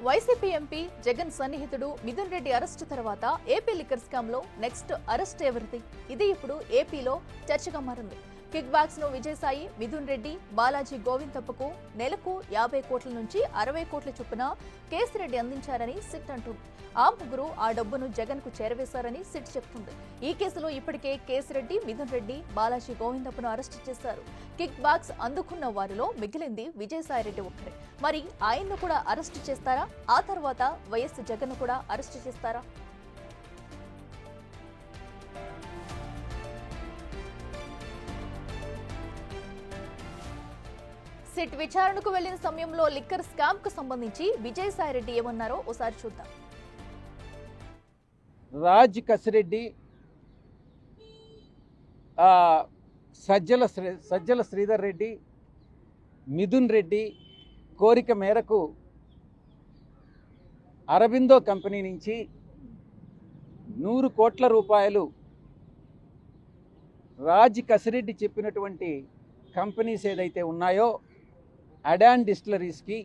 YCP MP Jagan సన్నిహితుడు Mithun Reddy arrest తర్వాత AP liquor scam లో నెక్స్ట్ అరెస్ట్ ఎవరిది? ఇది ఇప్పుడు ఏపీలో చర్చగా మారింది. కిక్ బ్యాక్స్ ను విజయసాయి, మిథున్ రెడ్డి, బాలాజీ గోవిందప్పకు నెలకు 50 కోట్ల నుంచి 60 కోట్ల చొప్పున కేసిరెడ్డి అందించారని సిట్ అంటుంది. ఆ ముగ్గురు ఆ డబ్బును జగన్ కు చేరవేశారని సిట్ చెప్తుంది. ఈ కేసులో ఇప్పటికే కేసిరెడ్డి, మిథున్ రెడ్డి, బాలాజీ గోవిందప్పను అరెస్టు చేశారు. కిక్ బ్యాక్స్ అందుకున్న వారిలో మిగిలింది విజయసాయిరెడ్డి ఒక్కరే. మరి ఆయన్ను కూడా అరెస్టు చేస్తారా? ఆ తర్వాత వైఎస్ జగన్ కూడా అరెస్టు చేస్తారా? సిట్ విచారణకు వెళ్లిన సమయంలో లిక్కర్ స్కామ్ కు సంబంధించి విజయసాయిరెడ్డి ఏమన్నారో ఒకసారి చూద్దాం. రాజ్ కసిరెడ్డి, సజ్జల శ్రీధర్ రెడ్డి, మిథున్ రెడ్డి కోరిక మేరకు అరబిందో కంపెనీ నుంచి 100 కోట్ల రూపాయలు రాజ్ కసిరెడ్డి చెప్పినటువంటి కంపెనీస్ ఏదైతే ఉన్నాయో అడాన్ డిస్టిలరీస్కి,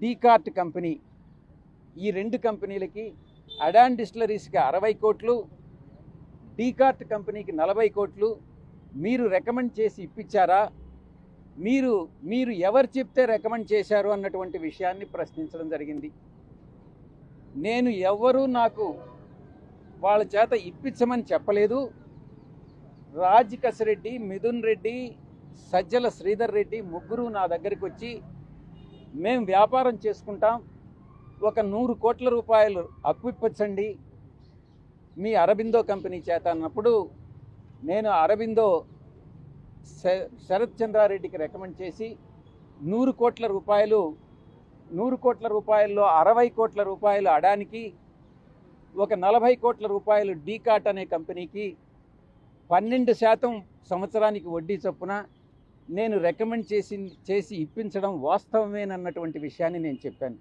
డీకార్ట్ కంపెనీ, ఈ 2 కంపెనీలకి, అడాన్ డిస్టిలరీస్కి 60 కోట్లు, డీకార్ట్ కంపెనీకి 40 కోట్లు మీరు రికమెండ్ చేసి ఇప్పించారా? మీరు ఎవరు చెప్తే రికమెండ్ చేశారు అన్నటువంటి విషయాన్ని ప్రశ్నించడం జరిగింది. నేను ఎవరు నాకు వాళ్ళ చేత ఇప్పించమని చెప్పలేదు. రాజ్ కసిరెడ్డి, మిథున్ రెడ్డి, సజ్జల శ్రీధర్ రెడ్డి ముగ్గురు నా దగ్గరికి వచ్చి మేము వ్యాపారం చేసుకుంటాం, ఒక 100 కోట్ల రూపాయలు అప్పిప్పించండి మీ అరబిందో కంపెనీ చేత అన్నప్పుడు నేను అరబిందో శరత్ చంద్రారెడ్డికి రికమెండ్ చేసి 100 కోట్ల రూపాయలు 100 కోట్ల రూపాయల్లో 60 కోట్ల రూపాయలు అడానికి, ఒక 40 కోట్ల రూపాయలు డీకాట్ అనే కంపెనీకి 12% సంవత్సరానికి వడ్డీ చొప్పున నేను రికమెండ్ చేసి ఇప్పించడం వాస్తవమేనన్నటువంటి విషయాన్ని నేను చెప్పాను.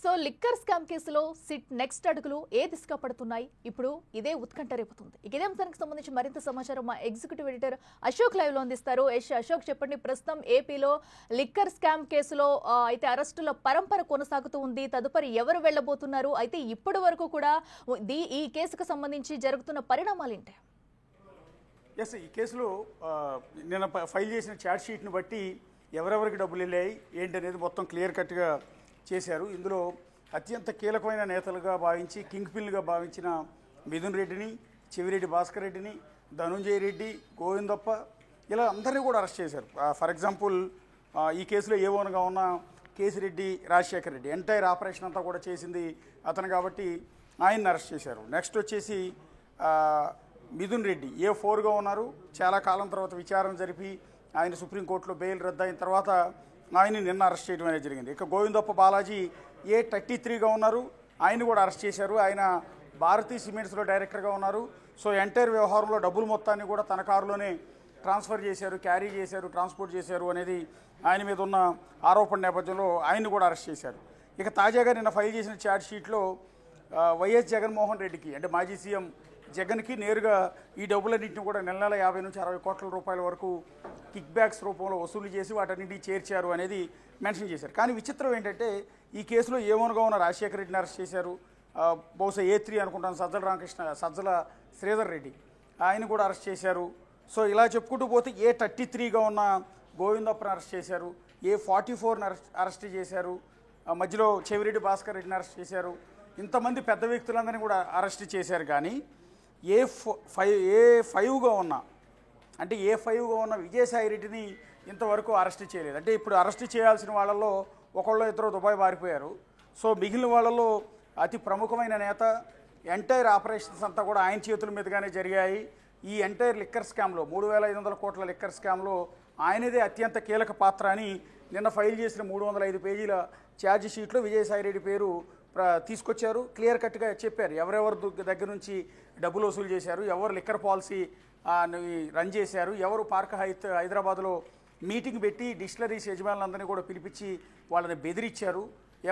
సో లిక్కర్ స్కామ్ కేసులో సిట్ నెక్స్ట్ అడుగులు ఏ దిశగా పడుతున్నాయి? ఇప్పుడు ఇదే ఉత్కంఠ రేపుతుంది. ఇదే అంశానికి సంబంధించి మరింత సమాచారం మా ఎగ్జిక్యూటివ్ ఎడిటర్ అశోక్ లైవ్ లో అందిస్తారు. అశోక్, చెప్పండి, ప్రస్తుతం ఏపీలో లిక్కర్ స్కామ్ కేసులో అయితే అరెస్టుల పరంపర కొనసాగుతూ ఉంది. తదుపరి ఎవరు వెళ్లబోతున్నారు? అయితే ఇప్పటి వరకు కూడా ఈ కేసుకు సంబంధించి జరుగుతున్న పరిణామాలు ఏంటి? ఈ కేసులో నిన్న ఫైల్ చేసిన ఛార్జ్ షీట్ని బట్టి ఎవరెవరికి డబ్బులు వెళ్ళాయి ఏంటి అనేది మొత్తం క్లియర్ కట్గా చేశారు. ఇందులో అత్యంత కీలకమైన నేతలుగా భావించి కింగ్ పిన్లుగా భావించిన మిథున్ రెడ్డిని, చెవిరెడ్డి భాస్కర్ రెడ్డిని, ధనుంజయ రెడ్డి, గోవిందప్ప, ఇలా అందరినీ కూడా అరెస్ట్ చేశారు. ఫర్ ఎగ్జాంపుల్ ఈ కేసులో ఏవోన్గా ఉన్న కేసిరెడ్డి రాజశేఖర్ రెడ్డి ఎంటైర్ ఆపరేషన్ అంతా కూడా చేసింది అతను కాబట్టి ఆయన్ని అరెస్ట్ చేశారు. నెక్స్ట్ వచ్చేసి మిథున్ రెడ్డి A4గా ఉన్నారు. చాలా కాలం తర్వాత విచారణ జరిపి ఆయన సుప్రీంకోర్టులో బెయిల్ రద్దయిన తర్వాత ఆయన్ని నిన్న అరెస్ట్ చేయడం అనేది జరిగింది. ఇక గోవిందప్ప బాలాజీ A33గా ఉన్నారు. ఆయన కూడా అరెస్ట్ చేశారు. ఆయన భారతీ సిమెంట్స్లో డైరెక్టర్గా ఉన్నారు. సో ఎంటైర్ వ్యవహారంలో డబ్బులు మొత్తాన్ని కూడా తన కారులోనే ట్రాన్స్ఫర్ చేశారు, క్యారీ చేశారు, ట్రాన్స్పోర్ట్ చేశారు అనేది ఆయన మీద ఉన్న ఆరోపణ నేపథ్యంలో ఆయన్ని కూడా అరెస్ట్ చేశారు. ఇక తాజాగా నిన్న ఫైల్ చేసిన ఛార్జ్ షీట్లో వైఎస్ జగన్మోహన్ రెడ్డికి, అంటే మాజీ సీఎం జగన్కి నేరుగా ఈ డబ్బులన్నింటిని కూడా నెల 50 నుంచి 60 కోట్ల రూపాయల వరకు కిక్ బ్యాక్స్ రూపంలో వసూలు చేసి వాటన్నింటినీ చేర్చారు అనేది మెన్షన్ చేశారు. కానీ విచిత్రం ఏంటంటే ఈ కేసులో ఏమోనుగా ఉన్న రాజశేఖర రెడ్డిని అరెస్ట్ చేశారు. బహుశా A3 అనుకుంటాను, సజ్జల శ్రీధర్ రెడ్డి ఆయన కూడా అరెస్ట్ చేశారు. సో ఇలా చెప్పుకుంటూ పోతే A33గా ఉన్న గోవిందప్పని అరెస్ట్ చేశారు, A44ని అరెస్ట్ చేశారు, మధ్యలో చెవిరెడ్డి భాస్కర్ రెడ్డిని అరెస్ట్ చేశారు. ఇంతమంది పెద్ద వ్యక్తులందరినీ కూడా అరెస్ట్ చేశారు. కానీ A5గా ఉన్న విజయసాయి రెడ్డిని ఇంతవరకు అరెస్ట్ చేయలేదు. అంటే ఇప్పుడు అరెస్ట్ చేయాల్సిన వాళ్ళల్లో ఒకళ్ళు ఇద్దరు దుబాయ్ పారిపోయారు. సో మిగిలిన వాళ్ళలో అతి ప్రముఖమైన నేత, ఎంటైర్ ఆపరేషన్స్ అంతా కూడా ఆయన చేతుల మీదుగానే జరిగాయి. ఈ ఎంటైర్ లిక్కర్ స్కామ్లో 3500 కోట్ల లిక్కర్ స్కామ్లో ఆయనదే అత్యంత కీలక పాత్ర అని నిన్న ఫైల్ చేసిన 305 పేజీల ఛార్జ్ షీట్లో విజయసాయి రెడ్డి పేరు తీసుకొచ్చారు. క్లియర్ కట్గా చెప్పారు ఎవరెవరి దగ్గర నుంచి డబ్బులు వసూలు చేశారు, ఎవరు లిక్కర్ పాలసీ రన్ చేశారు, ఎవరు పార్క్ హైదరాబాద్లో మీటింగ్ పెట్టి డిస్టిలరీస్ యజమానులందరినీ కూడా పిలిపించి వాళ్ళని బెదిరించారు,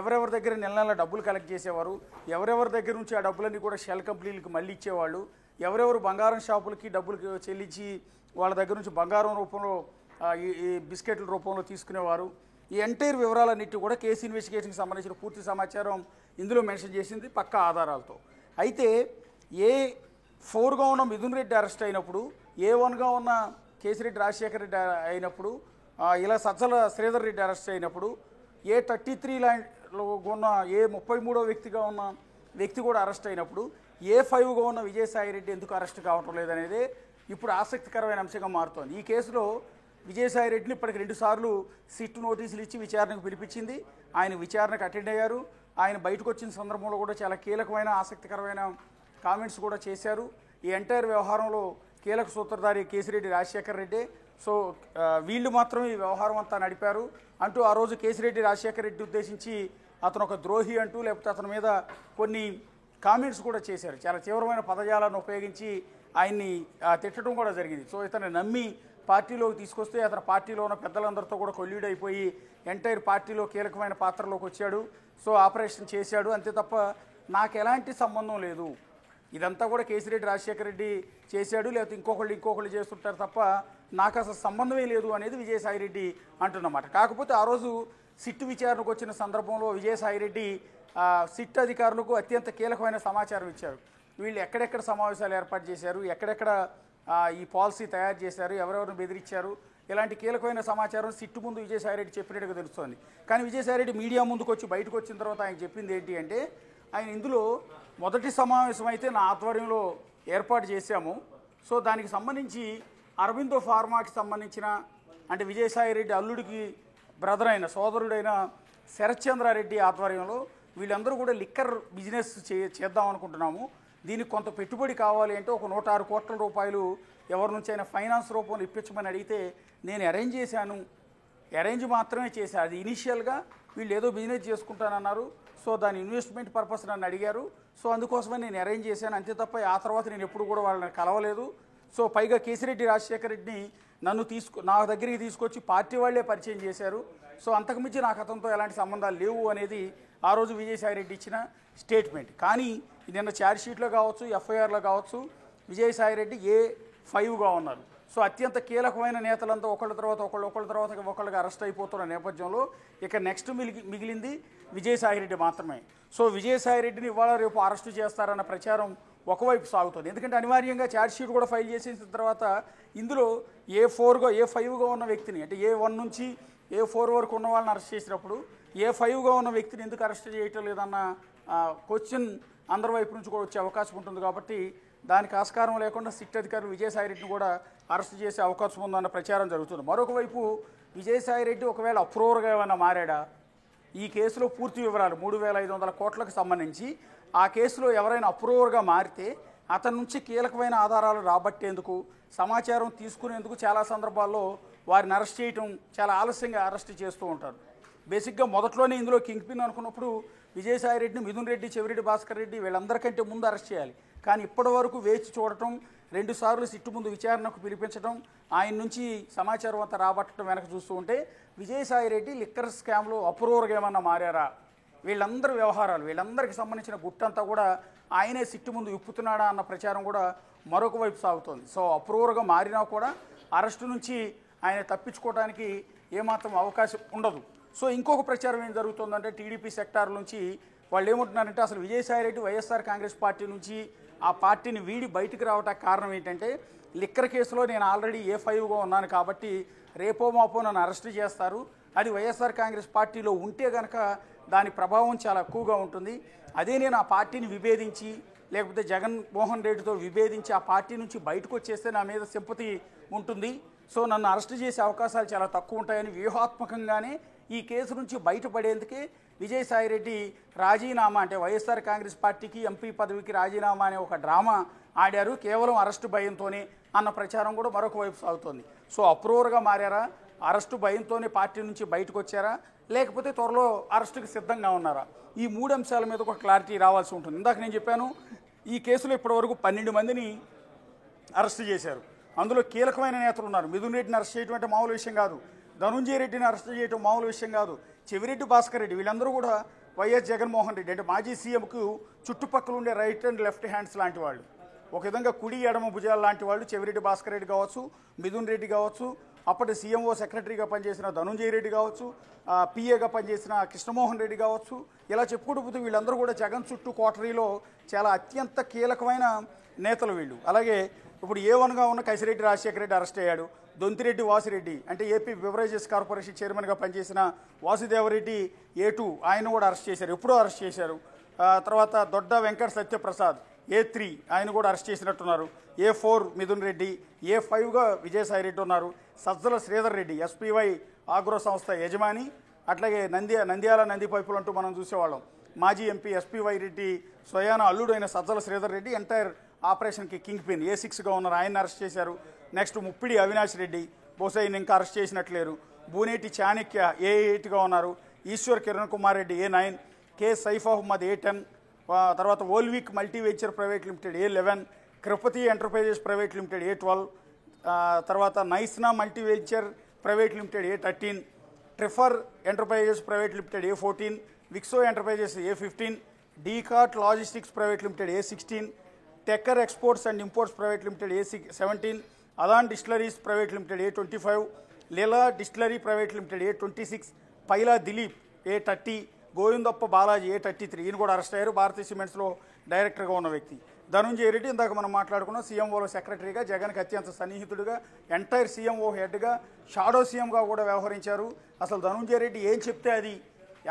ఎవరెవరి దగ్గర నెల డబ్బులు కలెక్ట్ చేసేవారు, ఎవరెవరి దగ్గర నుంచి ఆ డబ్బులన్నీ కూడా షెల్ కంపెనీలకు మళ్ళీ ఇచ్చేవాళ్ళు, ఎవరెవరు బంగారం షాపులకి డబ్బులు చెల్లించి వాళ్ళ దగ్గర నుంచి బంగారం రూపంలో ఈ బిస్కెట్ల రూపంలో తీసుకునేవారు. ఈ ఎంటైర్ వివరాలన్నిటి కూడా కేసు ఇన్వెస్టిగేషన్కి సంబంధించిన పూర్తి సమాచారం ఇందులో మెన్షన్ చేసింది పక్కా ఆధారాలతో. అయితే A4గా ఉన్న మిథున్ రెడ్డి అరెస్ట్ అయినప్పుడు, A1గా ఉన్న కేసిరెడ్డి రాజశేఖర రెడ్డి అయినప్పుడు, ఇలా సజ్జల శ్రీధర్ రెడ్డి అరెస్ట్ అయినప్పుడు, A33లో ఉన్న A33వ వ్యక్తిగా ఉన్న వ్యక్తి కూడా అరెస్ట్ అయినప్పుడు A5గా ఉన్న విజయసాయి రెడ్డి ఎందుకు అరెస్ట్ కావటం లేదనేదే ఇప్పుడు ఆసక్తికరమైన అంశంగా మారుతోంది. ఈ కేసులో విజయసాయి రెడ్డిని ఇప్పటికి 2 సార్లు సిట్ నోటీసులు ఇచ్చి విచారణకు పిలిపించింది. ఆయన విచారణకు అటెండ్ అయ్యారు. ఆయన బయటకు వచ్చిన సందర్భంలో కూడా చాలా కీలకమైన ఆసక్తికరమైన కామెంట్స్ కూడా చేశారు. ఈ ఎంటైర్ వ్యవహారంలో కీలక సూత్రధారి కేసిరెడ్డి రాజశేఖర రెడ్డి. సో వీళ్ళు మాత్రం ఈ వ్యవహారం అంతా నడిపారు అంటూ ఆ రోజు కేసిరెడ్డి రాజశేఖర రెడ్డి ఉద్దేశించి అతను ఒక ద్రోహి అంటూ, లేకపోతే అతని మీద కొన్ని కామెంట్స్ కూడా చేశారు. చాలా తీవ్రమైన పదజాలను ఉపయోగించి ఆయన్ని తిట్టడం కూడా జరిగింది. సో ఇతను నమ్మి పార్టీలోకి తీసుకొస్తే అతని పార్టీలో ఉన్న పెద్దలందరితో కూడా కొల్లీడైపోయి ఎంటైర్ పార్టీలో కీలకమైన పాత్రలోకి వచ్చాడు. సో ఆపరేషన్ చేశాడు, అంతే తప్ప నాకు ఎలాంటి సంబంధం లేదు, ఇదంతా కూడా కేసిరెడ్డి రాజశేఖర రెడ్డి చేశాడు, లేకపోతే ఇంకొకళ్ళు చేస్తుంటారు తప్ప నాకు అసలు సంబంధమే లేదు అనేది విజయసాయి రెడ్డి అంటున్నమాట. కాకపోతే ఆ రోజు సిట్ విచారణకు వచ్చిన సందర్భంలో విజయసాయి రెడ్డి సిట్ అధికారులకు అత్యంత కీలకమైన సమాచారం ఇచ్చారు. వీళ్ళు ఎక్కడెక్కడ సమావేశాలు ఏర్పాటు చేశారు, ఎక్కడెక్కడ ఈ పాలసీ తయారు చేశారు, ఎవరెవరిని బెదిరించారు, ఇలాంటి కీలకమైన సమాచారం సిట్టు ముందు విజయసాయి రెడ్డి చెప్పినట్టుగా తెలుస్తోంది. కానీ విజయసాయి రెడ్డి మీడియా ముందుకు వచ్చి బయటకు వచ్చిన తర్వాత ఆయన చెప్పింది ఏంటి అంటే, ఆయన ఇందులో మొదటి సమావేశం అయితే నా ఆధ్వర్యంలో ఏర్పాటు చేశాము. సో దానికి సంబంధించి అరబిందో ఫార్మాకి సంబంధించిన, అంటే విజయసాయి రెడ్డి అల్లుడికి బ్రదర్ అయిన సోదరుడైన శరత్చంద్రారెడ్డి ఆధ్వర్యంలో వీళ్ళందరూ కూడా లిక్కర్ బిజినెస్ చేద్దాం అనుకుంటున్నాము. దీనికి కొంత పెట్టుబడి కావాలి అంటే ఒక 106 కోట్ల రూపాయలు ఎవరి నుంచి అయినా ఫైనాన్స్ రూపంలో ఇప్పించమని అడిగితే నేను అరేంజ్ చేశాను. అరేంజ్ మాత్రమే చేశాను. అది ఇనీషియల్గా వీళ్ళు ఏదో బిజినెస్ చేసుకుంటానన్నారు. సో దాని ఇన్వెస్ట్మెంట్ పర్పస్ నన్ను అడిగారు. సో అందుకోసమే నేను అరేంజ్ చేశాను, అంతే తప్ప ఆ తర్వాత నేను ఎప్పుడు కూడా వాళ్ళని కలవలేదు. సో పైగా కేసిరెడ్డి రాజశేఖర రెడ్డిని నా దగ్గరికి తీసుకొచ్చి పార్టీ వాళ్లే పరిచయం చేశారు. సో అంతకుమించి నాకు అతనితో ఎలాంటి సంబంధాలు లేవు అనేది ఆ రోజు విజయసాయి రెడ్డి ఇచ్చిన స్టేట్మెంట్. కానీ నిన్న ఛార్జ్షీట్లో కావచ్చు, ఎఫ్ఐఆర్లో కావచ్చు విజయసాయి రెడ్డి A5గా ఉన్నారు. సో అత్యంత కీలకమైన నేతలంతా ఒకళ్ళ తర్వాత ఒకళ్ళగా అరెస్ట్ అయిపోతున్న నేపథ్యంలో ఇక నెక్స్ట్ మిగిలింది విజయసాయి రెడ్డి మాత్రమే. సో విజయసాయి రెడ్డిని ఇవాళ రేపు అరెస్టు చేస్తారన్న ప్రచారం ఒకవైపు సాగుతుంది. ఎందుకంటే అనివార్యంగా ఛార్జ్షీట్ కూడా ఫైల్ చేసిన తర్వాత ఇందులో A5గా ఉన్న వ్యక్తిని, అంటే A1 నుంచి A4 వరకు ఉన్న వాళ్ళని అరెస్ట్ చేసినప్పుడు A5గా ఉన్న వ్యక్తిని ఎందుకు అరెస్ట్ చేయటం లేదన్న క్వశ్చన్ అందరి వైపు నుంచి కూడా వచ్చే అవకాశం ఉంటుంది. కాబట్టి దానికి ఆస్కారం లేకుండా సిట్ అధికారులు విజయసాయి రెడ్డిని కూడా అరెస్ట్ చేసే అవకాశం ఉందన్న ప్రచారం జరుగుతుంది. మరొక వైపు విజయసాయి రెడ్డి ఒకవేళ అప్రూవర్గా ఏమైనా మారాడా, ఈ కేసులో పూర్తి వివరాలు 3,500 కోట్లకు సంబంధించి ఆ కేసులో ఎవరైనా అప్రూవర్గా మారితే అతని నుంచి కీలకమైన ఆధారాలు రాబట్టేందుకు, సమాచారం తీసుకునేందుకు చాలా సందర్భాల్లో వారిని అరెస్ట్ చేయటం చాలా ఆలస్యంగా అరెస్ట్ చేస్తూ ఉంటారు. బేసిక్గా మొదట్లోనే ఇందులో కింగ్ పిన్ అనుకున్నప్పుడు విజయసాయి రెడ్డిని, మిథున్ రెడ్డి, చెవిరెడ్డి భాస్కర్ రెడ్డి వీళ్ళందరికంటే ముందు అరెస్ట్ చేయాలి. కానీ ఇప్పటి వరకు వేచి చూడటం, 2 సార్లు సిట్టు ముందు విచారణకు పిలిపించడం, ఆయన నుంచి సమాచారం అంతా రాబట్టడం వెనక చూస్తూ ఉంటే విజయసాయి రెడ్డి లిక్కర్ స్కామ్లో అప్రూవర్గా ఏమన్నా మారారా, వీళ్ళందరి వ్యవహారాలు, వీళ్ళందరికీ సంబంధించిన గుట్టంతా కూడా ఆయనే సిట్టు ముందు విప్పుతున్నాడా అన్న ప్రచారం కూడా మరొక వైపు సాగుతోంది. సో అప్రూవర్గా మారినా కూడా అరెస్టు నుంచి ఆయన తప్పించుకోవడానికి ఏమాత్రం అవకాశం ఉండదు. సో ఇంకొక ప్రచారం ఏం జరుగుతుందంటే టీడీపీ సెక్టార్ నుంచి వాళ్ళు ఏమంటున్నారంటే అసలు విజయసాయి రెడ్డి వైఎస్ఆర్ కాంగ్రెస్ పార్టీ నుంచి ఆ పార్టీని వీడి బయటకు రావడానికి కారణం ఏంటంటే లిక్కర్ కేసులో నేను ఆల్రెడీ A5గా ఉన్నాను కాబట్టి రేపో మాపో నన్ను అరెస్ట్ చేస్తారు, అది వైఎస్ఆర్ కాంగ్రెస్ పార్టీలో ఉంటే కనుక దాని ప్రభావం చాలా ఎక్కువగా ఉంటుంది, అదే నేను ఆ పార్టీని విభేదించి లేకపోతే జగన్మోహన్ రెడ్డితో విభేదించి ఆ పార్టీ నుంచి బయటకు వచ్చేస్తే నా మీద సింపతి ఉంటుంది, సో నన్ను అరెస్ట్ చేసే అవకాశాలు చాలా తక్కువ ఉంటాయని వ్యూహాత్మకంగానే ఈ కేసు నుంచి బయటపడేందుకే విజయసాయి రెడ్డి రాజీనామా, అంటే వైఎస్ఆర్ కాంగ్రెస్ పార్టీకి ఎంపీ పదవికి రాజీనామా అనే ఒక డ్రామా ఆడారు కేవలం అరెస్టు భయంతోనే అన్న ప్రచారం కూడా మరొక వైపు సాగుతోంది. సో అప్రూవర్గా మారారా, అరెస్టు భయంతోనే పార్టీ నుంచి బయటకు వచ్చారా, లేకపోతే త్వరలో అరెస్టుకి సిద్ధంగా ఉన్నారా, ఈ 3 అంశాల మీద ఒక క్లారిటీ రావాల్సి ఉంటుంది. ఇందాక నేను చెప్పాను ఈ కేసులో ఇప్పటివరకు 12 మందిని అరెస్టు చేశారు. అందులో కీలకమైన నేతలు ఉన్నారు. మిథున్ రెడ్డిని అరెస్ట్ చేయడం అంటే మామూలు విషయం కాదు, ధనుంజయ రెడ్డిని అరెస్ట్ చేయడం మామూలు విషయం కాదు, చెవిరెడ్డి భాస్కర్ రెడ్డి, వీళ్ళందరూ కూడా వైఎస్ జగన్మోహన్ రెడ్డి అంటే మాజీ సీఎంకు చుట్టుపక్కల ఉండే రైట్ అండ్ లెఫ్ట్ హ్యాండ్స్ లాంటి వాళ్ళు, ఒక విధంగా కుడి ఎడమ భుజాలు లాంటి వాళ్ళు చెవిరెడ్డి భాస్కర్ రెడ్డి కావచ్చు, మిథున్ రెడ్డి కావచ్చు, అప్పటి సీఎంఓ సెక్రటరీగా పనిచేసిన ధనుంజయ రెడ్డి కావచ్చు, పిఏగా పనిచేసిన కృష్ణమోహన్ రెడ్డి కావచ్చు, ఇలా చెప్పుకుంటూ పోతే వీళ్ళందరూ కూడా జగన్ చుట్టూ కోటరీలో చాలా అత్యంత కీలకమైన నేతలు వీళ్ళు. అలాగే ఇప్పుడు A1గా ఉన్న కైసిరెడ్డి రాజశేఖర రెడ్డి అరెస్ట్ అయ్యాడు. దొంతిరెడ్డి వాసిరెడ్డి అంటే ఏపీ బెవరేజెస్ కార్పొరేషన్ చైర్మన్గా పనిచేసిన వాసుదేవరెడ్డి A2 ఆయన కూడా అరెస్ట్ చేశారు, ఎప్పుడో అరెస్ట్ చేశారు. తర్వాత దొడ్డ వెంకట సత్యప్రసాద్ A3 ఆయన కూడా అరెస్ట్ చేసినట్టున్నారు. A4 మిథున్ రెడ్డి, A5గా విజయసాయి రెడ్డి ఉన్నారు. సజ్జల శ్రీధర్ రెడ్డి SPY ఆగ్రో సంస్థ యజమాని, అట్లాగే నంద్యాల నంది పైపులు అంటూ మనం చూసేవాళ్ళం. మాజీ ఎంపీ SPY రెడ్డి స్వయాన అల్లుడు అయిన సజ్జల శ్రీధర్ రెడ్డి ఎంటైర్ ఆపరేషన్కి కింగ్ పిన్ A6గా ఉన్నారు, ఆయన అరెస్ట్ చేశారు. నెక్స్ట్ ముప్పిడి అవినాష్ రెడ్డి, బహుశా ఈయన ఇంకా అరెస్ట్ చేసినట్లేరు. బూనేటి చాణక్య A8గా ఉన్నారు. Eshwar Kiran Kumar Reddy A9, K Saif Ahmed A10, తర్వాత Olvik multiventure private limited A11, Kripati enterprises private limited A12, తర్వాత Naisna multiventure private limited A13, Trifer enterprises private limited A14, Vikso enterprises A15, Decot logistics private limited A16, Tekkar exports and imports private limited A17, Adan distilleries private limited A25, Leela distillery private limited A26, Paila Dilip A30, Govindappa Balaji A33. ఈయన కూడా arrest అయ్యారు, భారతీయ సిమెంట్స్లో డైరెక్టర్గా ఉన్న వ్యక్తి. ధనుంజయ రెడ్డి ఇందాక మనం మాట్లాడుకున్నాం, సీఎంఓలో సెక్రటరీగా, జగన్కి అత్యంత సన్నిహితుడిగా, ఎంటైర్ సీఎంఓ హెడ్గా, షాడో సీఎంగా కూడా వ్యవహరించారు. అసలు ధనుంజయ రెడ్డి ఏం చెప్తే అది,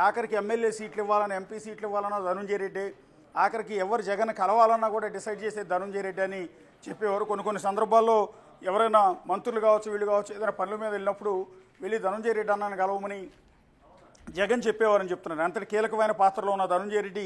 ఆఖరికి ఎమ్మెల్యే సీట్లు ఇవ్వాలన్నా, ఎంపీ సీట్లు ఇవ్వాలన్నా ధనుంజయ రెడ్డి, ఆఖరికి ఎవరు జగన్ కలవాలన్నా కూడా డిసైడ్ చేసేది ధనుంజయ రెడ్డి అని చెప్పేవారు. కొన్ని సందర్భాల్లో ఎవరైనా మంత్రులు కావచ్చు, వీళ్ళు కావచ్చు, ఏదైనా పనుల మీద వెళ్ళినప్పుడు వెళ్ళి ధనుంజయ రెడ్డి అన్నాను కలవమని జగన్ చెప్పేవారని చెప్తున్నారు. అంతటి కీలకమైన పాత్రలో ఉన్న ధనుంజయ రెడ్డి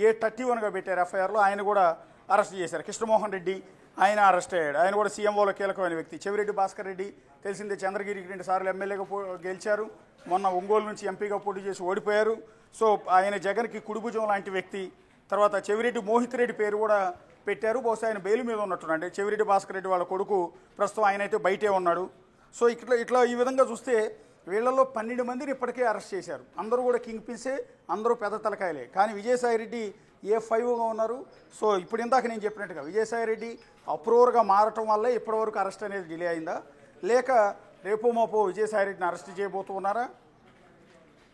A31గా పెట్టారు ఎఫ్ఐఆర్లో, ఆయన కూడా అరెస్ట్ చేశారు. కృష్ణమోహన్ రెడ్డి ఆయన అరెస్ట్ అయ్యాడు, ఆయన కూడా సీఎంఓలో కీలకమైన వ్యక్తి. చెవిరెడ్డి భాస్కర్ రెడ్డి తెలిసిందే, చంద్రగిరికి 2 సార్లు ఎమ్మెల్యేగా గెలిచారు, మొన్న ఒంగోలు నుంచి ఎంపీగా పోటీ చేసి ఓడిపోయారు. సో ఆయన జగన్కి కుడిభుజం లాంటి వ్యక్తి. తర్వాత చెవిరెడ్డి మోహిత్ రెడ్డి పేరు కూడా పెట్టారు, బహుశా ఆయన బెయిల్ మీద ఉన్నట్టున్నాడు. చెవిరెడ్డి భాస్కర్ రెడ్డి వాళ్ళ కొడుకు, ప్రస్తుతం ఆయన అయితే బయటే ఉన్నాడు. సో ఇట్లా ఈ విధంగా చూస్తే వీళ్ళల్లో 12 మందిని ఇప్పటికే అరెస్ట్ చేశారు. అందరూ కూడా కింగ్ పిన్సే, అందరూ పెద్ద తలకాయలే. కానీ విజయసాయి రెడ్డి A5గా ఉన్నారు. సో ఇప్పుడు ఇందాక నేను చెప్పినట్టుగా విజయసాయి రెడ్డి అప్రూవర్గా మారటం వల్లే ఇప్పటివరకు అరెస్ట్ అనేది డిలే అయిందా, లేక రేపో మాపో విజయసాయి రెడ్డిని అరెస్ట్ చేయబోతున్నారా,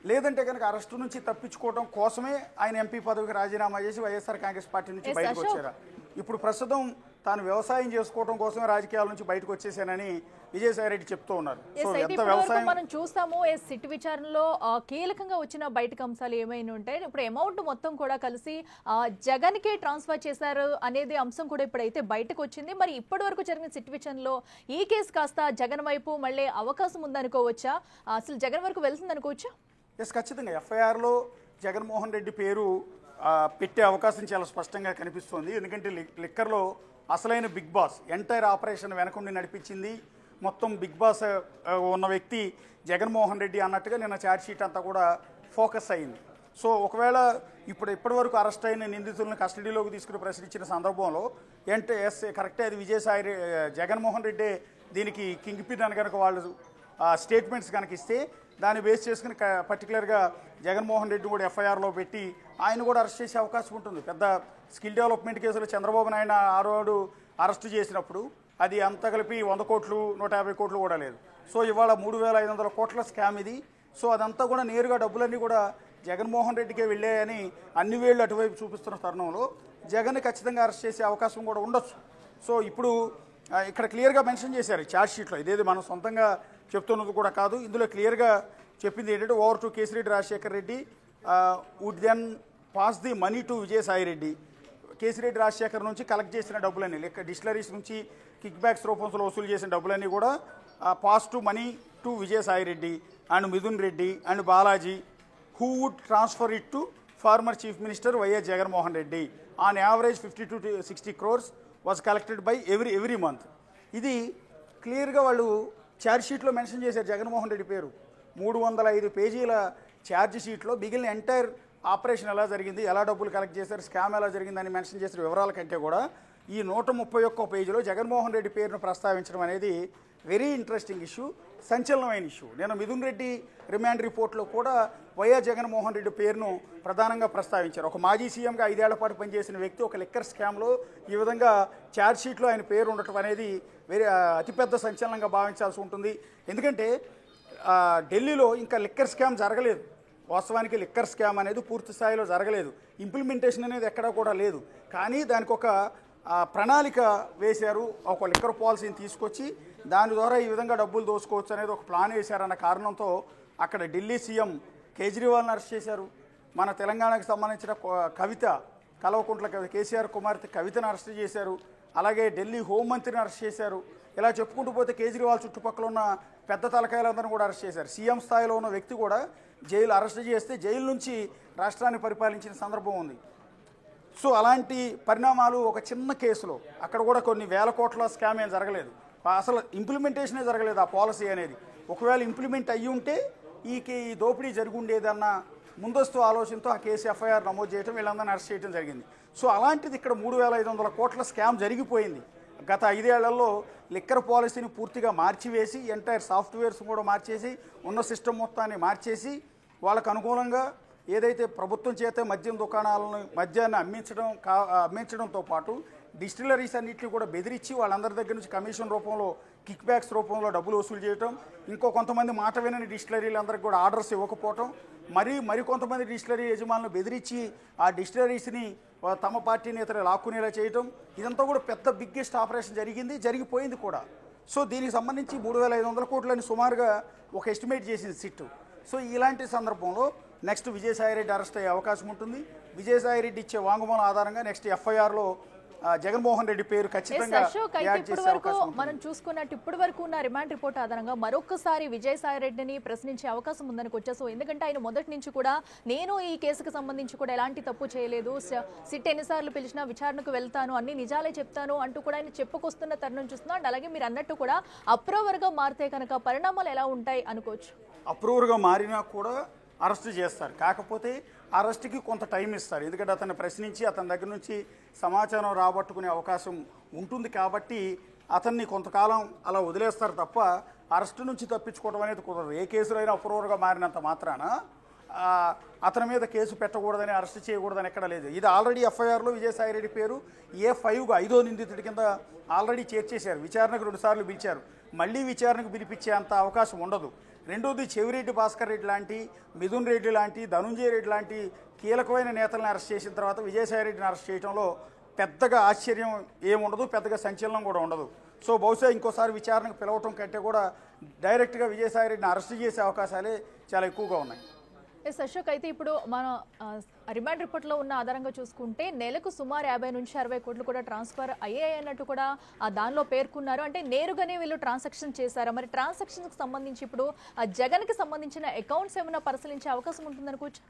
లేదంటే కనుక అరెస్టు నుంచి తప్పించుకోవడం కోసమే ఆయన ఎంపీ పదవికి రాజీనామా చేసి వైఎస్ఆర్ కాంగ్రెస్ పార్టీ నుంచి బయటకు వచ్చారా? ఇప్పుడు ప్రస్తుతం తాను వ్యవసాయం చేసుకోవడం కోసమే రాజకీయాల నుంచి బయటకు వచ్చేసానని విజయసాయి రెడ్డి చెప్తూ ఉన్నారు. సో ఎంత వ్యవసాయం మనం చూస్తాము. సిట్ విచారణలో కీలకంగా వచ్చిన బయటకు అంశాలు ఏమైనా ఉంటాయి. ఇప్పుడు అమౌంట్ మొత్తం కూడా కలిసి జగన్ కే ట్రాన్స్ఫర్ చేశారు అనేది అంశం కూడా ఇప్పుడైతే బయటకు వచ్చింది. మరి ఇప్పటి వరకు జరిగిన సిట్ విచారణలో ఈ కేసు కాస్త జగన్ వైపు మళ్ళీ అవకాశం ఉందనుకోవచ్చా, అసలు జగన్ వరకు వెళ్తుంది అనుకోవచ్చా? ఎస్, ఖచ్చితంగా ఎఫ్ఐఆర్లో జగన్మోహన్ రెడ్డి పేరు పెట్టే అవకాశం చాలా స్పష్టంగా కనిపిస్తోంది. ఎందుకంటే లిక్కర్లో అసలైన బిగ్ బాస్, ఎంటైర్ ఆపరేషన్ వెనకుండి నడిపించింది మొత్తం బిగ్ బాస్ ఉన్న వ్యక్తి జగన్మోహన్ రెడ్డి అన్నట్టుగా నిన్న ఛార్జ్ షీట్ అంతా కూడా ఫోకస్ అయింది. సో ఒకవేళ ఇప్పటివరకు అరెస్ట్ అయిన నిందితులను కస్టడీలోకి తీసుకుని ప్రశ్నించిన సందర్భంలో కరెక్టే, అది జగన్మోహన్ రెడ్డి దీనికి కింగ్ పిన్ అని కనుక వాళ్ళు స్టేట్మెంట్స్ కనుక ఇస్తే దాన్ని బేస్ చేసుకుని పర్టికులర్గా జగన్మోహన్ రెడ్డి కూడా ఎఫ్ఐఆర్లో పెట్టి ఆయన కూడా అరెస్ట్ చేసే అవకాశం ఉంటుంది. పెద్ద స్కిల్ డెవలప్మెంట్ కేసులో చంద్రబాబు నాయుడు ఆరోడు అరెస్ట్ చేసినప్పుడు అది అంత కలిపి 100 కోట్లు 150 కోట్లు కూడా లేదు. సో ఇవాళ 3,500 కోట్ల స్కామ్ ఇది. సో అదంతా కూడా నేరుగా డబ్బులన్నీ కూడా జగన్మోహన్ రెడ్డికే వెళ్ళాయని అన్ని వేళ్ళు అటువైపు చూపిస్తున్న తరుణంలో జగన్ ఖచ్చితంగా అరెస్ట్ చేసే అవకాశం కూడా ఉండొచ్చు. సో ఇప్పుడు ఇక్కడ క్లియర్గా మెన్షన్ చేశారు ఛార్జ్ షీట్లో, ఇదేది మనం సొంతంగా చెప్తున్నది కూడా కాదు. ఇందులో క్లియర్గా చెప్పింది ఏంటంటే over to Kesireddy Rajasekhar Reddy would then pass the money to Vijayasai Reddy. Kesireddy Rajasekhar నుంచి కలెక్ట్ చేసిన డబ్బులన్నీ, లెక్క డిస్టిలరీస్ నుంచి కిక్ బ్యాక్స్ రూపంలో వసూలు చేసిన డబ్బులన్నీ కూడా pass to money to Vijayasai Reddy and Mithun Reddy and Balaji, who would transfer it to former chief minister YS Jaganmohan Reddy. On average 50 to 60 crores was collected by every month. ఇది క్లియర్గా వాళ్ళు ఛార్జ్ షీట్లో మెన్షన్ చేశారు జగన్మోహన్ రెడ్డి పేరు. 305 పేజీల ఛార్జ్ షీట్లో మిగిలిన ఎంటైర్ ఆపరేషన్ ఎలా జరిగింది, ఎలా డబ్బులు కలెక్ట్ చేశారు, స్కామ్ ఎలా జరిగిందని మెన్షన్ చేసిన వివరాల కంటే కూడా ఈ 131 పేజీలో జగన్మోహన్ రెడ్డి పేరును ప్రస్తావించడం అనేది వెరీ ఇంట్రెస్టింగ్ ఇష్యూ. సంచలనమైన ఇష్యూ. నేను మిథున్ రెడ్డి రిమాండ్ రిపోర్ట్లో కూడా వైఎస్ జగన్మోహన్ రెడ్డి పేరును ప్రధానంగా ప్రస్తావించారు. ఒక మాజీ సీఎంగా 5 ఏళ్ల పాటు పనిచేసిన వ్యక్తి ఒక లిక్కర్ స్కామ్లో ఈ విధంగా ఛార్జ్షీట్లో ఆయన పేరు ఉండటం అనేది అతిపెద్ద సంచలనంగా భావించాల్సి ఉంటుంది. ఎందుకంటే ఢిల్లీలో ఇంకా లిక్కర్ స్కామ్ జరగలేదు. వాస్తవానికి లిక్కర్ స్కామ్ అనేది పూర్తి స్థాయిలో జరగలేదు. ఇంప్లిమెంటేషన్ అనేది ఎక్కడా కూడా లేదు. కానీ దానికి ఒక ప్రణాళిక వేశారు. ఒక లిక్కర్ పాలసీని తీసుకొచ్చి దాని ద్వారా ఈ విధంగా డబ్బులు దోసుకోవచ్చు అనేది ఒక ప్లాన్ వేశారన్న కారణంతో అక్కడ ఢిల్లీ సీఎం కేజ్రీవాల్ని అరెస్ట్ చేశారు. మన తెలంగాణకు సంబంధించిన కవిత, కల్వకుంట్ల కేసీఆర్ కుమార్తె కవితను అరెస్ట్ చేశారు. అలాగే ఢిల్లీ హోంమంత్రిని అరెస్ట్ చేశారు. ఇలా చెప్పుకుంటూ పోతే కేజ్రీవాల్ చుట్టుపక్కల ఉన్న పెద్ద తలకాయలందరినీ కూడా అరెస్ట్ చేశారు. సీఎం స్థాయిలో ఉన్న వ్యక్తి కూడా జైలు అరెస్ట్ చేస్తే జైలు నుంచి రాష్ట్రాన్ని పరిపాలించిన సందర్భం ఉంది. సో అలాంటి పరిణామాలు ఒక చిన్న కేసులో అక్కడ కూడా కొన్ని వేల కోట్ల స్కామ్ ఏం జరగలేదు. అసలు ఇంప్లిమెంటేషనే జరగలేదు ఆ పాలసీ అనేది. ఒకవేళ ఇంప్లిమెంట్ అయ్యి ఉంటే ఈ దోపిడీ జరిగి ఉండేదన్న ముందస్తు ఆలోచనతో ఆ కేసు ఎఫ్ఐఆర్ నమోదు చేయడం, వీళ్ళందరినీ అరెస్ట్ చేయడం జరిగింది. సో అలాంటిది ఇక్కడ 3,500 కోట్ల స్కామ్ జరిగిపోయింది. గత 5 ఏళ్లలో లిక్కర్ పాలసీని పూర్తిగా మార్చివేసి ఎంటైర్ సాఫ్ట్వేర్స్ కూడా మార్చేసి ఉన్న సిస్టమ్ మొత్తాన్ని మార్చేసి వాళ్ళకు అనుకూలంగా ఏదైతే ప్రభుత్వం చేత మద్యం దుకాణాలను మద్యాన్ని అమ్మించడంతో పాటు డిస్టిలరీస్ అన్నింటినీ కూడా బెదిరించి వాళ్ళందరి దగ్గర నుంచి కమిషన్ రూపంలో కిక్ బ్యాక్స్ రూపంలో డబ్బులు వసూలు చేయటం, ఇంకో కొంతమంది మాట వినని డిస్టిలరీలందరికీ కూడా ఆర్డర్స్ ఇవ్వకపోవటం, మరికొంతమంది డిస్టిలరీ యజమానులు బెదిరించి ఆ డిస్టిలరీస్ని తమ పార్టీ నేతలు లాక్కునేలా చేయటం, ఇదంతా కూడా పెద్ద బిగ్గెస్ట్ ఆపరేషన్ జరిగిపోయింది కూడా. సో దీనికి సంబంధించి 3,500 కోట్లని సుమారుగా ఒక ఎస్టిమేట్ చేసింది సిట్టు. సో ఇలాంటి సందర్భంలో నెక్స్ట్ విజయసాయిరెడ్డి అరెస్ట్ అయ్యే అవకాశం ఉంటుంది. విజయసాయిరెడ్డి ఇచ్చే వాంగ్మూలం ఆధారంగా నెక్స్ట్ ఎఫ్ఐఆర్లో జగన్మోహన్ రెడ్డి పేరు ఖచ్చితంగా యాడ్ చేసే అవకాశం ఉంటుంది. మనం చూసుకున్నట్టు ఇప్పటి వరకు ఉన్న రిమాండ్ రిపోర్ట్ ఆధారంగా మరొకసారి విజయసాయిరెడ్డిని ప్రశ్నించే అవకాశం ఉందని వచ్చేసి, ఎందుకంటే ఆయన మొదటి నుంచి కూడా నేను ఈ కేసుకు సంబంధించి కూడా ఎలాంటి తప్పు చేయలేదు, సిట్ ఎన్నిసార్లు పిలిచినా విచారణకు వెళ్తాను, అన్ని నిజాలే చెప్తాను అంటూ కూడా ఆయన చెప్పుకొస్తున్న తరుణం చూస్తున్నాడు. అలాగే మీరు అన్నట్టు కూడా అప్రూవర్గా మారితే కనుక పరిణామాలు ఎలా ఉంటాయి అనుకోవచ్చు. అప్రూవర్గా మారినా కూడా అరెస్ట్ చేస్తారు. కాకపోతే అరెస్ట్కి కొంత టైం ఇస్తారు. ఎందుకంటే అతన్ని ప్రశ్నించి అతని దగ్గర నుంచి సమాచారం రాబట్టుకునే అవకాశం ఉంటుంది. కాబట్టి అతన్ని కొంతకాలం అలా వదిలేస్తారు తప్ప అరెస్టు నుంచి తప్పించుకోవడం అనేది కుదరదు. ఏ కేసులో అయినా అప్రూవర్గా మారినంత మాత్రాన అతని మీద కేసు పెట్టకూడదని, అరెస్ట్ చేయకూడదని ఎక్కడ లేదు. ఇది ఆల్రెడీ ఎఫ్ఐఆర్లో విజయసాయిరెడ్డి పేరు A5గా 5వ నిందితుడి కింద ఆల్రెడీ చేర్చేశారు. విచారణకు 2 సార్లు పిలిచారు. మళ్ళీ విచారణకు పిలిపించే అంత అవకాశం ఉండదు. రెండోది చెవిరెడ్డి భాస్కర్ రెడ్డి లాంటి, మిథున్ రెడ్డి లాంటి, ధనుంజయ రెడ్డి లాంటి కీలకమైన నేతలను అరెస్ట్ చేసిన తర్వాత విజయసాయిరెడ్డిని అరెస్ట్ చేయడంలో పెద్దగా ఆశ్చర్యం ఏముండదు, పెద్దగా సంచలనం కూడా ఉండదు. సో బహుశా ఇంకోసారి విచారణకు పిలవటం కంటే కూడా డైరెక్ట్గా విజయసాయిరెడ్డిని అరెస్ట్ చేసే అవకాశాలే చాలా ఎక్కువగా ఉన్నాయి. అశోక్, అయితే ఇప్పుడు మన రిమాండ్ రిపోర్ట్లో ఉన్న ఆధారంగా చూసుకుంటే నెలకు సుమారు 50 నుంచి 60 కోట్లు కూడా ట్రాన్స్ఫర్ అయ్యాయి అన్నట్టు కూడా దానిలో పేర్కొన్నారు. అంటే నేరుగానే వీళ్ళు ట్రాన్సాక్షన్ చేశారా? మరి ట్రాన్సాక్షన్కి సంబంధించి ఇప్పుడు జగన్కి సంబంధించిన అకౌంట్స్ ఏమైనా పరిశీలించే అవకాశం ఉంటుందనుకోవచ్చు?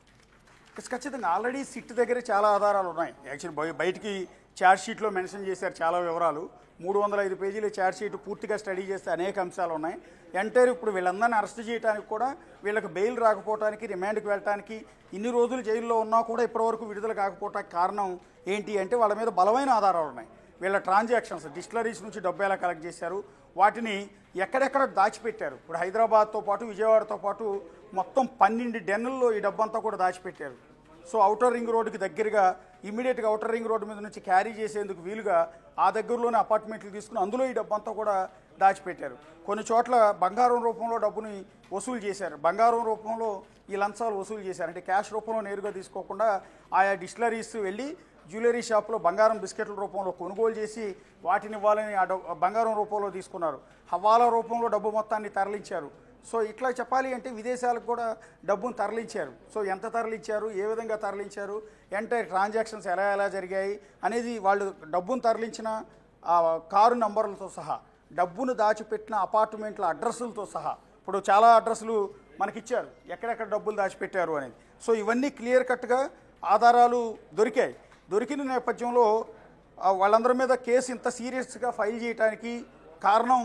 ఖచ్చితంగా ఆల్రెడీ సిట్ దగ్గర చాలా ఆధారాలు ఉన్నాయి. యాక్చువల్లీ బయటికి ఛార్జ్ షీట్లో మెన్షన్ చేశారు చాలా వివరాలు. 305 పేజీల ఛార్జ్ షీట్ పూర్తిగా స్టడీ చేస్తే అనేక అంశాలు ఉన్నాయి. ఎంటైర్ ఇప్పుడు వీళ్ళందరినీ అరెస్ట్ చేయడానికి కూడా, వీళ్ళకి బెయిల్ రాకపోవడానికి, రిమాండ్కి వెళ్ళడానికి, ఇన్ని రోజులు జైల్లో ఉన్నా కూడా ఇప్పటివరకు విడుదల కాకపోవడానికి కారణం ఏంటి అంటే వాళ్ళ మీద బలమైన ఆధారాలు ఉన్నాయి. వీళ్ళ ట్రాన్సాక్షన్స్, డిస్టిలరీస్ నుంచి డబ్బు ఎలా కలెక్ట్ చేశారు, వాటిని ఎక్కడెక్కడ దాచిపెట్టారు. ఇప్పుడు హైదరాబాద్తో పాటు విజయవాడతో పాటు మొత్తం 12 డెన్నుల్లో ఈ డబ్బంతా కూడా దాచిపెట్టారు. సో ఔటర్ రింగ్ రోడ్డుకి దగ్గరగా ఇమీడియట్గా ఔటర్ రింగ్ రోడ్డు మీద నుంచి క్యారీ చేసేందుకు వీలుగా ఆ దగ్గరలోనే అపార్ట్మెంట్లు తీసుకుని అందులో ఈ డబ్బంతా కూడా దాచిపెట్టారు. కొన్ని చోట్ల బంగారం రూపంలో డబ్బుని వసూలు చేశారు. బంగారం రూపంలో ఈ లంచాలు వసూలు చేశారు. అంటే క్యాష్ రూపంలో నేరుగా తీసుకోకుండా ఆయా డిస్టిలరీస్ వెళ్ళి జ్యువెలరీ షాప్లో బంగారం బిస్కెట్ల రూపంలో కొనుగోలు చేసి వాటిని ఇవ్వాలని ఆ బంగారం రూపంలో తీసుకున్నారు. హవాలా రూపంలో డబ్బు మొత్తాన్ని తరలించారు. సో ఇట్లా చెప్పాలి అంటే విదేశాలకు కూడా డబ్బును తరలించారు. సో ఎంత తరలించారు, ఏ విధంగా తరలించారు, ఎంటైర్ ట్రాన్సాక్షన్స్ ఎలా జరిగాయి అనేది, వాళ్ళు డబ్బును తరలించిన కారు నంబర్లతో సహా, డబ్బును దాచిపెట్టిన అపార్ట్మెంట్ల అడ్రస్లతో సహా, ఇప్పుడు చాలా అడ్రస్లు మనకిచ్చారు ఎక్కడెక్కడ డబ్బులు దాచిపెట్టారు అనేది. సో ఇవన్నీ క్లియర్ కట్గా ఆధారాలు దొరికాయి. దొరికిన నేపథ్యంలో వాళ్ళందరి మీద కేసు ఇంత సీరియస్గా ఫైల్ చేయడానికి కారణం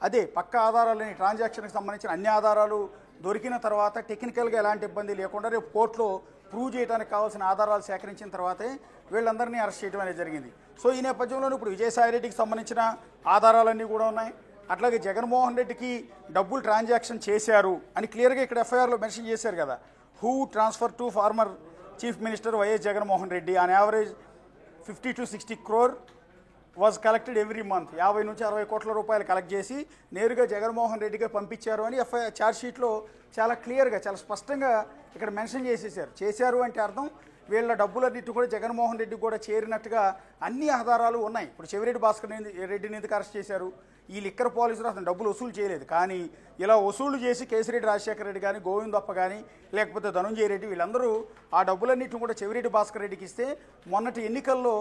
అదే. పక్క ఆధారాలని, ట్రాన్సాక్షన్కి సంబంధించిన అన్ని ఆధారాలు దొరికిన తర్వాత టెక్నికల్గా ఎలాంటి ఇబ్బంది లేకుండా రేపు కోర్టులో ప్రూవ్ చేయడానికి కావాల్సిన ఆధారాలు సేకరించిన తర్వాతే వీళ్ళందరినీ అరెస్ట్ చేయడం అనేది జరిగింది. సో ఈ నేపథ్యంలో ఇప్పుడు విజయసాయిరెడ్డికి సంబంధించిన ఆధారాలన్నీ కూడా ఉన్నాయి. అట్లాగే జగన్మోహన్ రెడ్డికి డబ్బులు ట్రాన్సాక్షన్ చేశారు అని క్లియర్గా ఇక్కడ ఎఫ్ఐఆర్లో మెన్షన్ చేశారు కదా. Who transfer to former chief minister YS Jaganmohan Reddy on average 50 to 60 crore was collected every month. 50 నుంచి 60 కోట్ల రూపాయలు కలెక్ట్ చేసి నేరుగా జగన్మోహన్ రెడ్డిగా పంపించారు అని ఎఫ్ఐఆర్ ఛార్జ్షీట్లో చాలా క్లియర్గా చాలా స్పష్టంగా ఇక్కడ మెన్షన్ చేశారు అంటే అర్థం వీళ్ళ డబ్బులన్నిటి కూడా జగన్మోహన్ రెడ్డికి కూడా చేరినట్టుగా అన్ని ఆధారాలు ఉన్నాయి. ఇప్పుడు చెవిరెడ్డి భాస్కర్ రెడ్డిని ఎందుకు అరెస్ట్ చేశారు? ఈ లిక్కర్ పాలసీలో అతను డబ్బులు వసూలు చేయలేదు, కానీ ఇలా వసూలు చేసి కేసిరెడ్డి రాజశేఖర రెడ్డి కానీ గోవిందప్ప కానీ లేకపోతే ధనుంజయ రెడ్డి వీళ్ళందరూ ఆ డబ్బులన్నింటిని కూడా చెవిరెడ్డి భాస్కర్ రెడ్డికి ఇస్తే మొన్నటి ఎన్నికల్లో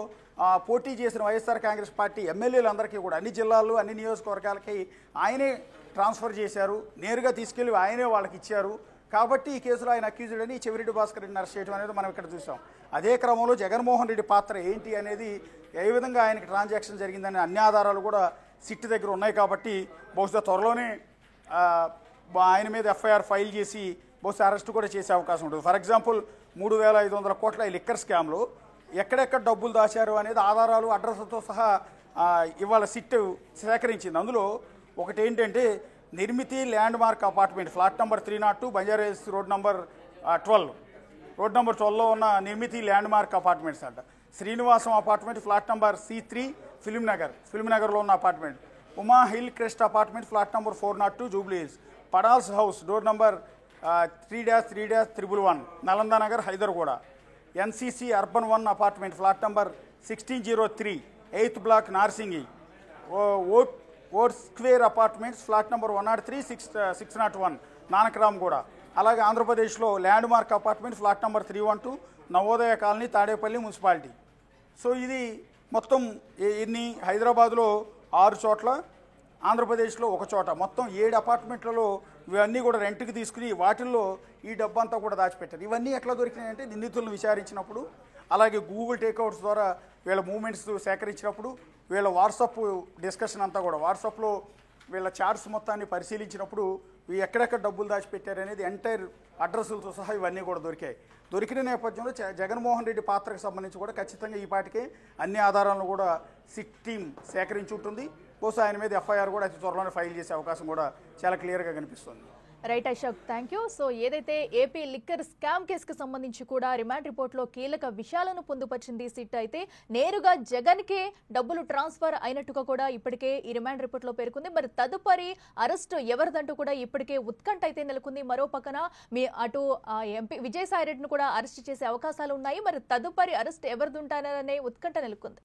పోటీ చేసిన వైఎస్ఆర్ కాంగ్రెస్ పార్టీ ఎమ్మెల్యేలందరికీ కూడా అన్ని జిల్లాల్లో అన్ని నియోజకవర్గాలకి ఆయనే ట్రాన్స్ఫర్ చేశారు, నేరుగా తీసుకెళ్ళి ఆయనే వాళ్ళకి ఇచ్చారు. కాబట్టి ఈ కేసులో ఆయన అక్యూజ్డ్ అని చెవిరెడ్డి భాస్కర్ రెడ్డిని అరెస్ట్ చేయడం అనేది మనం ఇక్కడ చూసాం. అదే క్రమంలో జగన్మోహన్ రెడ్డి పాత్ర ఏంటి అనేది ఏ విధంగా ఆయనకి ట్రాన్సాక్షన్ జరిగిందనే అన్ని ఆధారాలు కూడా సిట్ దగ్గర ఉన్నాయి. కాబట్టి బహుశా త్వరలోనే ఆయన మీద ఎఫ్ఐఆర్ ఫైల్ చేసి బహుశా అరెస్ట్ కూడా చేసే అవకాశం ఉంటుంది. ఫర్ ఎగ్జాంపుల్ 3,500 కోట్ల ఈ లిక్కర్ స్కామ్లో ఎక్కడెక్కడ డబ్బులు దాచారు అనేది ఆధారాలు అడ్రస్లతో సహా ఇవాళ సిట్ సేకరించింది. అందులో ఒకటి ఏంటంటే Nirmiti landmark apartment flat number 302 Banjara Hills road number 12లో ఉన్న నిర్మితి ల్యాండ్ మార్క్ అపార్ట్మెంట్స్ అంట. Srinivasam apartment flat number C3 ఫిలింనగర్లో ఉన్న apartment. Uma hill crest apartment flat number 402 Jubilee Hills. Padal's house door number 3-3-111 Nalanda Nagar Hyderguda. NCC urban 1 apartment flat number 1603 8th block Narsingi. Oat square apartments flat number 103-601 Nanakram కూడా. అలాగే ఆంధ్రప్రదేశ్లో landmark apartment flat number 312 Navodaya colony Tadepalli municipality. So ఇది మొత్తం ఇన్ని హైదరాబాద్లో 6 చోట్ల, ఆంధ్రప్రదేశ్లో 1 చోట, మొత్తం 7 అపార్ట్మెంట్లలో ఇవన్నీ కూడా రెంట్కి తీసుకుని వాటిల్లో ఈ డబ్బంతా కూడా దాచిపెట్టారు. ఇవన్నీ ఎట్లా దొరికినాయంటే నిందితులను విచారించినప్పుడు, అలాగే గూగుల్ టేక్అవుట్స్ ద్వారా వీళ్ళ మూమెంట్స్ సేకరించినప్పుడు, వీళ్ళ వాట్సాప్ డిస్కషన్ అంతా కూడా వాట్సాప్లో వీళ్ళ చాట్స్ మొత్తాన్ని పరిశీలించినప్పుడు ఎక్కడెక్కడ డబ్బులు దాచిపెట్టారు అనేది ఎంటైర్ అడ్రస్లతో సహా ఇవన్నీ కూడా దొరికిన నేపథ్యంలో జగన్మోహన్ రెడ్డి పాత్రకు సంబంధించి కూడా ఖచ్చితంగా ఈ పాటికే అన్ని ఆధారాలను కూడా సిట్ టీమ్ సేకరించి ఉంటుంది. బహుశా ఆయన మీద ఎఫ్ఐఆర్ కూడా అతి త్వరలోనే ఫైల్ చేసే అవకాశం కూడా చాలా క్లియర్గా కనిపిస్తుంది. Right Ashok, thank you. So ఏదైతే ఏపీ లిక్కర్ స్కామ్ కేసుకు సంబంధించి కూడా రిమాండ్ రిపోర్ట్లో కీలక విషయాలను పొందుపరిచింది సిట్, అయితే నేరుగా జగన్కే డబ్బులు ట్రాన్స్ఫర్ అయినట్టుగా కూడా ఇప్పటికే ఈ రిమాండ్ రిపోర్ట్లో పేర్కొంది. మరి తదుపరి అరెస్టు ఎవరిదంటూ కూడా ఇప్పటికే ఉత్కంఠ అయితే నెలకొంది. మరో పక్కన అటు ఎంపీ విజయసాయి రెడ్డిని కూడా అరెస్ట్ చేసే అవకాశాలు ఉన్నాయి. మరి తదుపరి అరెస్ట్ ఎవరిదుంటారనే ఉత్కంఠ నెలకొంది.